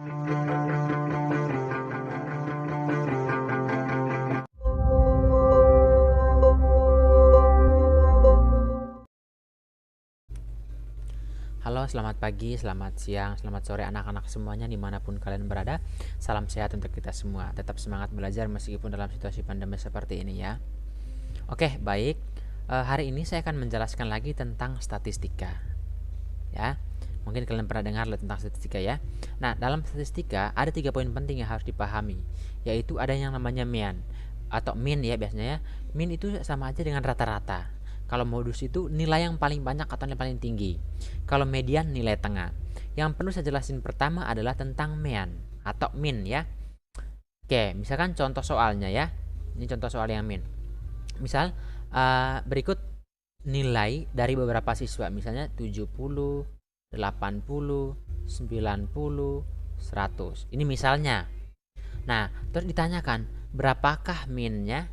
Halo, selamat pagi, selamat siang, selamat sore anak-anak semuanya dimanapun kalian berada. Salam sehat untuk kita semua. Tetap semangat belajar meskipun dalam situasi pandemi seperti ini ya. Oke, baik. Hari ini saya akan menjelaskan lagi tentang statistika. Ya, mungkin kalian pernah dengar tentang statistika ya. Nah, dalam statistika ada 3 poin penting yang harus dipahami, yaitu ada yang namanya mean atau mean ya biasanya ya. Mean itu sama aja dengan rata-rata. Kalau modus itu nilai yang paling banyak atau yang paling tinggi. Kalau median nilai tengah. Yang perlu saya jelasin pertama adalah tentang mean atau mean ya. Oke, misalkan contoh soalnya ya. Ini contoh soal yang mean. Misal berikut nilai dari beberapa siswa, misalnya 70, 80, 90, 100. Ini misalnya. Nah, terus ditanyakan berapakah min-nya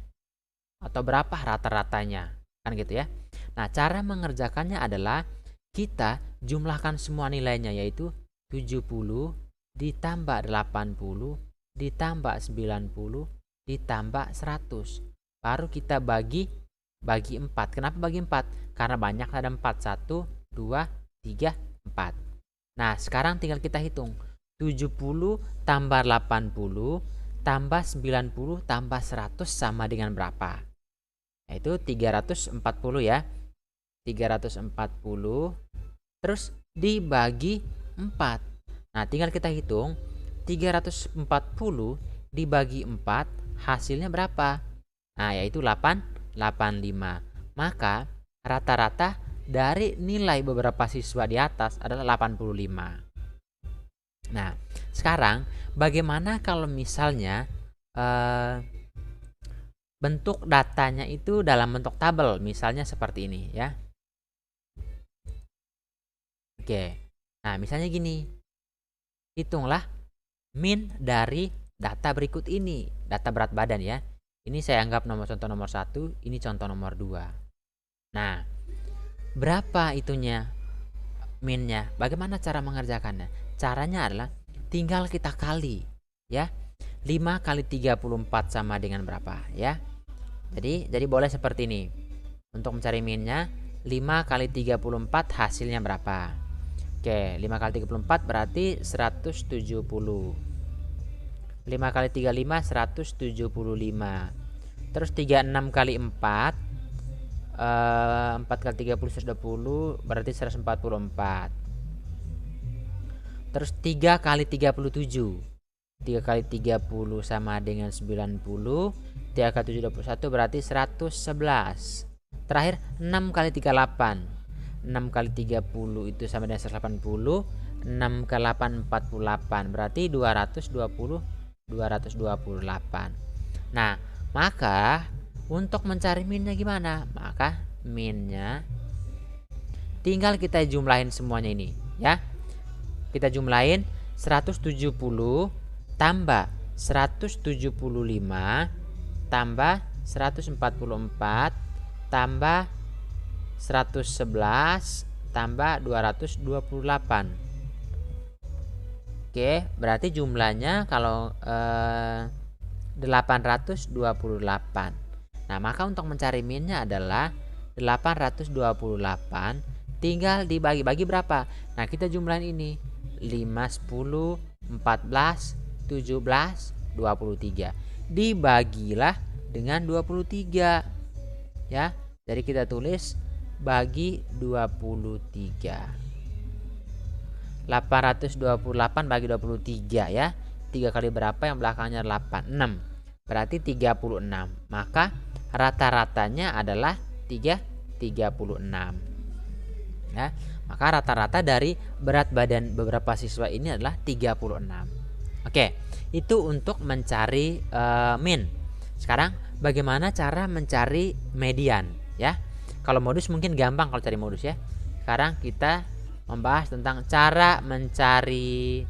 atau berapa rata-ratanya. Kan gitu ya. Nah, cara mengerjakannya adalah kita jumlahkan semua nilainya, yaitu 70 ditambah 80 ditambah 90 ditambah 100. Baru kita bagi 4. Kenapa bagi 4? Karena banyak, ada 4. 1, 2, 3, 4. Nah, sekarang tinggal kita hitung. 70 tambah 80 tambah 90 tambah 100 sama dengan berapa? Yaitu 340 ya. 340 terus dibagi 4. Nah, tinggal kita hitung 340 dibagi 4 hasilnya berapa? Nah, yaitu 85. Maka rata-rata dari nilai beberapa siswa di atas adalah 85. Nah, sekarang bagaimana kalau misalnya bentuk datanya itu dalam bentuk tabel, misalnya seperti ini ya. Oke. Nah, misalnya gini. Hitunglah min dari data berikut ini, data berat badan ya. Ini saya anggap contoh nomor 1, ini contoh nomor 2. Nah, berapa itunya minnya? Bagaimana cara mengerjakannya? Caranya adalah tinggal kita kali ya. 5 kali 34 sama dengan berapa ya? Jadi boleh seperti ini. Untuk mencari minnya, 5 kali 34 hasilnya berapa? Oke, 5 kali 34 berarti 170. 5 kali 35 175. Terus 36 kali 4 4 kali 30 120 berarti 144. Terus 3 kali 37. 3 kali 30 sama dengan 90. 3 kali 7 21 berarti 111. Terakhir 6 kali 38. 6 kali 30 itu sama dengan 180. 6 kali 8 48 berarti 228. Nah, maka untuk mencari minnya gimana? Maka minnya tinggal kita jumlahin semuanya ini ya. Kita jumlahin 170 tambah 175 tambah 144 tambah 111 tambah 228. Oke, berarti jumlahnya kalau 828. Nah, maka untuk mencari minnya adalah 828 tinggal dibagi-bagi berapa? Nah, kita jumlahin ini 5, 10, 14, 17, 23. Dibagilah dengan 23 ya. Jadi kita tulis bagi 23. 828 bagi 23 ya. 3 kali berapa yang belakangnya 8? 6. Berarti 36. Maka rata-ratanya adalah 36 ya. Maka rata-rata dari berat badan beberapa siswa ini adalah 36. Oke, itu untuk mencari min. Sekarang bagaimana cara mencari median ya? Kalau modus mungkin gampang kalau cari modus ya. Sekarang kita membahas tentang cara mencari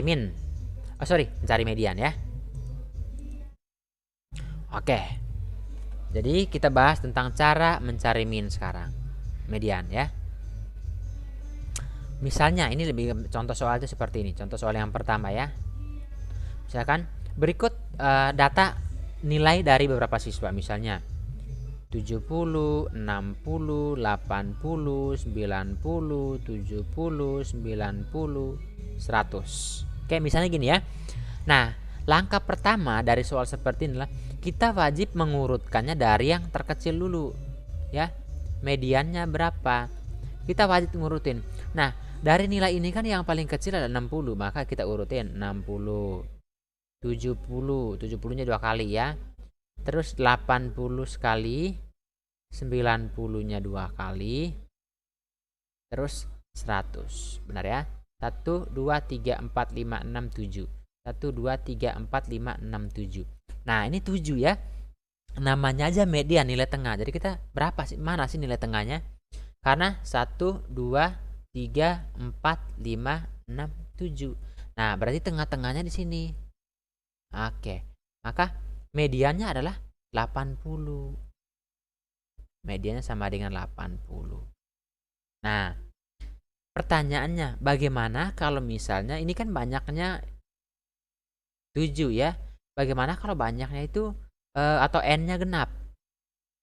min. Mencari median ya. Oke. Jadi kita bahas tentang cara mencari min sekarang. Median ya. Misalnya ini lebih contoh soal itu seperti ini. Contoh soal yang pertama ya. Misalkan berikut data nilai dari beberapa siswa, misalnya 70, 60, 80, 90, 70, 90, 100. Oke, misalnya gini ya. Nah, langkah pertama dari soal seperti ini adalah kita wajib mengurutkannya dari yang terkecil dulu. Ya. Mediannya berapa? Kita wajib ngurutin. Nah, dari nilai ini kan yang paling kecil adalah 60, maka kita urutin 60. 70, 70-nya 2 kali ya. Terus 80 sekali, 90-nya 2 kali, terus 100. Benar ya? 1 2 3 4 5 6 7. 1 2 3 4 5 6 7. Nah, ini 7 ya. Namanya aja median, nilai tengah. Jadi kita berapa sih? Mana sih nilai tengahnya? Karena 1 2 3 4 5 6 7. Nah, berarti tengah-tengahnya di sini. Oke. Maka mediannya adalah 80. Mediannya sama dengan 80. Nah, pertanyaannya bagaimana kalau misalnya ini kan banyaknya 7 ya. Bagaimana kalau banyaknya itu atau n-nya genap?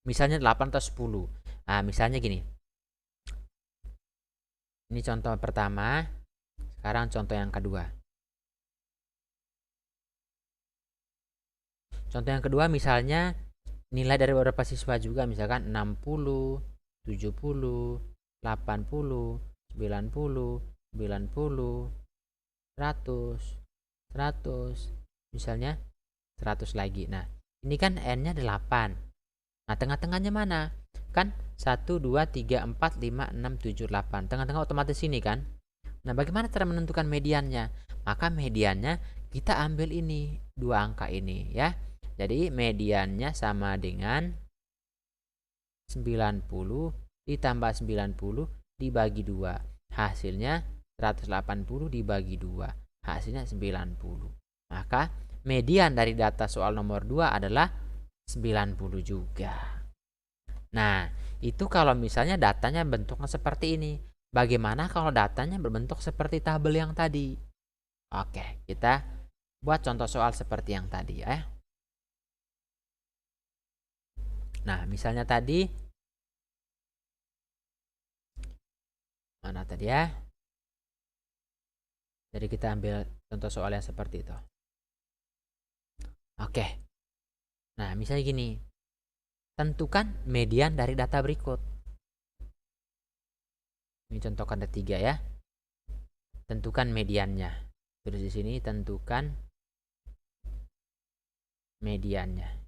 Misalnya 8 atau 10. Nah, misalnya gini. Ini contoh pertama. Sekarang contoh yang kedua. Contoh yang kedua misalnya nilai dari beberapa siswa juga, misalkan 60, 70, 80, 90, 90, 100, 100, misalnya 100 lagi. Nah, ini kan n-nya 8. Nah, tengah-tengahnya mana? Kan 1 2 3 4 5 6 7 8. Tengah-tengah otomatis ini kan. Nah, bagaimana cara menentukan mediannya? Maka mediannya kita ambil ini, 2 angka ini ya. Jadi mediannya sama dengan 90 ditambah 90 dibagi 2. Hasilnya 180 dibagi 2. Hasilnya 90. Maka median dari data soal nomor 2 adalah 90 juga. Nah, itu kalau misalnya datanya bentuknya seperti ini. Bagaimana kalau datanya berbentuk seperti tabel yang tadi? Oke, kita buat contoh soal seperti yang tadi ya. Nah, misalnya tadi mana tadi ya? Jadi kita ambil contoh soal yang seperti itu. Oke. Nah, misalnya gini. Tentukan median dari data berikut. Ini contoh ada 3 ya. Tentukan mediannya. Terus di sini tentukan mediannya.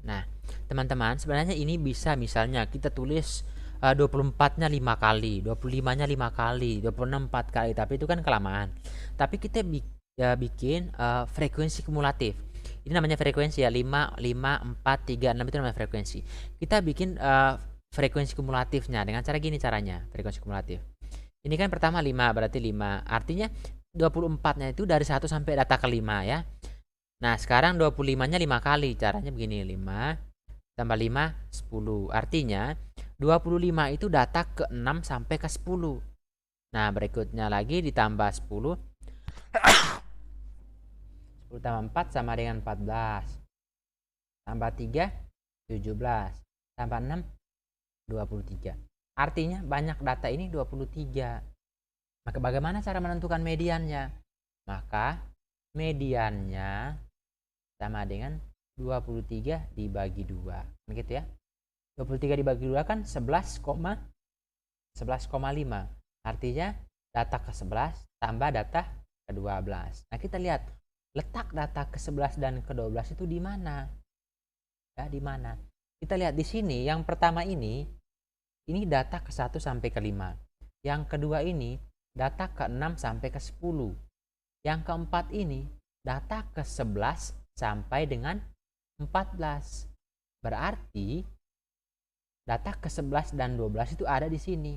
Nah, teman-teman, sebenarnya ini bisa misalnya kita tulis 24-nya 5 kali, 25-nya 5 kali, 26 4 kali, tapi itu kan kelamaan. Tapi kita bikin frekuensi kumulatif. Ini namanya frekuensi ya, 5 5 4 3 6 itu namanya frekuensi. Kita bikin frekuensi kumulatifnya dengan cara gini caranya, frekuensi kumulatif. Ini kan pertama 5, berarti 5. Artinya 24-nya itu dari 1 sampai data ke 5 ya. Nah, sekarang 25-nya 5 kali. Caranya begini, 5 tambah 5 10. Artinya 25 itu data ke 6 sampai ke 10. Nah, berikutnya lagi ditambah 10. 10 tambah 4 sama dengan 14. Tambah 3 17. Tambah 6 23. Artinya banyak data ini 23. Maka bagaimana cara menentukan mediannya? Maka mediannya sama dengan 23 dibagi 2. Begitu ya. 23 dibagi 2 kan 11,5. Artinya data ke-11 tambah data ke-12. Nah, kita lihat letak data ke-11 dan ke-12 itu di mana? Ya, di mana? Kita lihat di sini yang pertama ini data ke-1 sampai ke-5. Yang kedua ini data ke-6 sampai ke-10. Yang keempat ini data ke-11 sampai dengan 14. Berarti data ke-11 dan 12 itu ada di sini.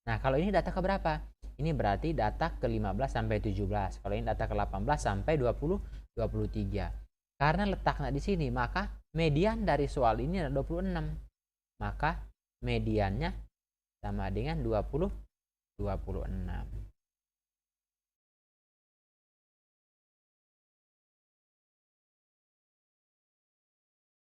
Nah, kalau ini data ke berapa? Ini berarti data ke-15 sampai 17. Kalau ini data ke-18 sampai 23. Karena letaknya di sini, maka median dari soal ini adalah 26. Maka mediannya sama dengan 26.